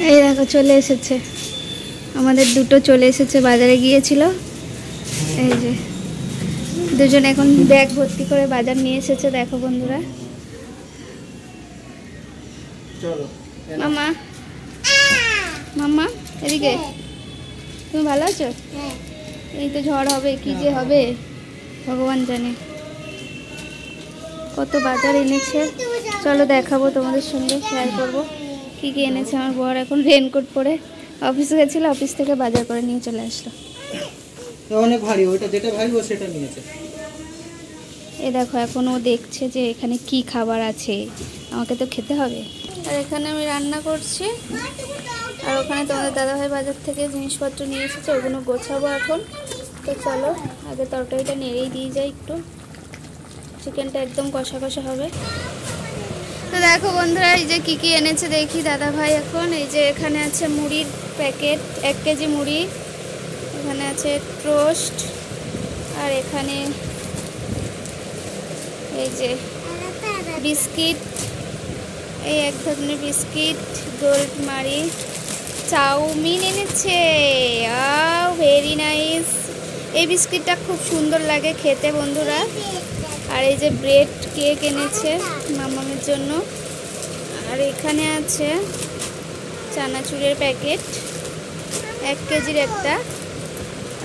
এই দেখো চলে এসেছে আমাদের দুটো, চলে এসেছে, বাজারে গিয়েছিল। এই যে দুজন এখন ব্যাগ ভর্তি করে বাজার নিয়ে এসেছে। দেখো বন্ধুরা, মামা মামা এদিকে, তুমি ভালো আছো? এই তো ঝড় হবে, কি যে হবে ভগবান জানে। কত বাজার এনেছে, চলো দেখাবো তোমাদের সঙ্গে, শেয়ার করবো কি কি এনেছে। আমার বর এখন রেনকোট পরে অফিসে গেছিল, অফিস থেকে বাজার করে নিয়ে চলে আসলো। অনেক ভারী, ওটা যেটা ভারী ও সেটা নিয়েছে। এই দেখো এখন ও দেখছে যে এখানে কি খাবার আছে, আমাকে তো খেতে হবে। আর এখানে আমি রান্না করছি, আর ওখানে তোমাদের দাদাভাই বাজার থেকে জিনিসপত্র নিয়ে এসেছে, ওগুলো গোছাবো এখন। তো চলো আগে তরকারিটা নেড়েই দিয়ে যাই একটু, চিকেনটা একদম কষা কষা হবে। তো দেখো বন্ধুরা, এই যে কি এনেছে দেখি দাদাভাই এখন। এই যে এখানে আছে মুড়ির প্যাকেট, 1 কেজি মুড়ি, এখানে আছে টোস্ট, আর এখানে এই যে বিস্কিট, এই এক ধরনের বিস্কিট, গোল্ড মারি, চাউমিন এনেছে, ভেরি নাইস। এই বিস্কিটটা খুব সুন্দর লাগে খেতে বন্ধুরা। আর এই যে ব্রেড কেক এনেছে মামামের জন্য। আর এখানে আছে চানাচুরের প্যাকেট, 1 কেজির একটা।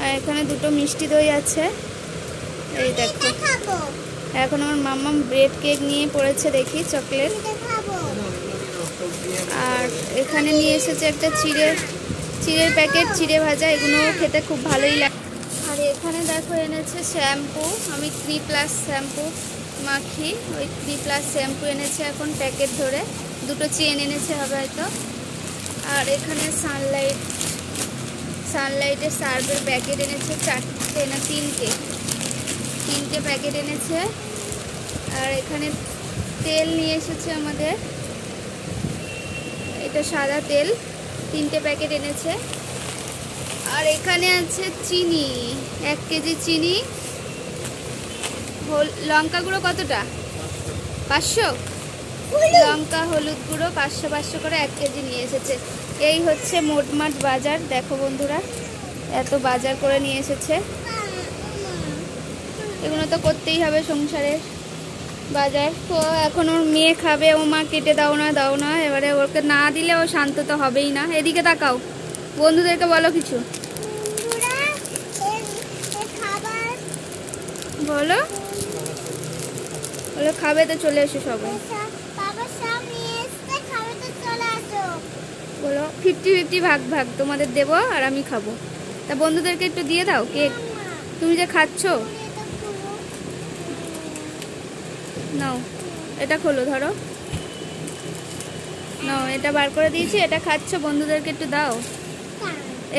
আর এখানে দুটো মিষ্টি দই আছে। এই দেখো এখন আমার মামাম ব্রেড কেক নিয়ে পড়েছে, দেখি চকলেট। আর এখানে নিয়ে এসেছে একটা চিড়ের প্যাকেট, চিড়ে ভাজা, এগুলো খেতে খুব ভালোই লাগে। আর এখানে দেখো এনেছে শ্যাম্পু, আমি 3+ শ্যাম্পু মাখি, ওই 3+ শ্যাম্পু এনেছে এখন প্যাকেট ধরে, দুটো চেন এনেছে হবে হয়তো। আর এখানে সানলাইটের সার্ফের প্যাকেট এনেছে 4টে না 3টে প্যাকেট এনেছে। আর এখানে তেল নিয়ে এসেছে আমাদের, এটা সাদা তেল, 3টে প্যাকেট এনেছে। আর এখানে আছে চিনি, 1 কেজি চিনি। লঙ্কা গুঁড়ো কতটা? 500। লঙ্কা হলুদ গুঁড়ো 500 করে 1 কেজি নিয়ে এসেছে। এই হচ্ছে মোটমাট বাজার। দেখো বন্ধুরা, এত বাজার করে নিয়ে এসেছে, এগুলো তো করতেই হবে সংসারের বাজার। তো এখন ওর মেয়ে খাবে, ও মা কেটে দাও না, এবারে ওকে না দিলে ও শান্ত তো হবেই না। এদিকে তাকাও, বন্ধুদেরকে বলো কিছু, বলো খাবে তো চলে এসো সবাই, বলো 50-50 ভাগ তোমাদের দেবো আর আমি খাবো। তা বন্ধুদেরকে একটু দিয়ে দাও কেক, তুমি যে খাচ্ছ। নাও এটা খোলো, ধরো নাও, এটা বার করে দিয়েছি, এটা খাচ্ছ, বন্ধুদেরকে একটু দাও,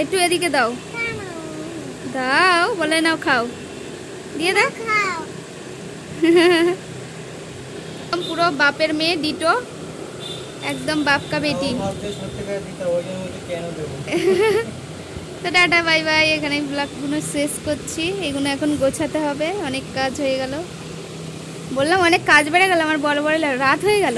একটু এদিকে দাও, বলে নাও খাও, দিয়ে দাও। পুরো বাপের মেয়ে ডিটো, একদম বাপ কা বেটি। তো টাটা বাই বাই, এখানে ব্লগগুলো শেষ করছি, এগুলো এখন গোছাতে হবে, অনেক কাজ হয়ে গেল, বললাম অনেক কাজ বেড়ে গেল আমার, বড় রাত হয়ে গেল।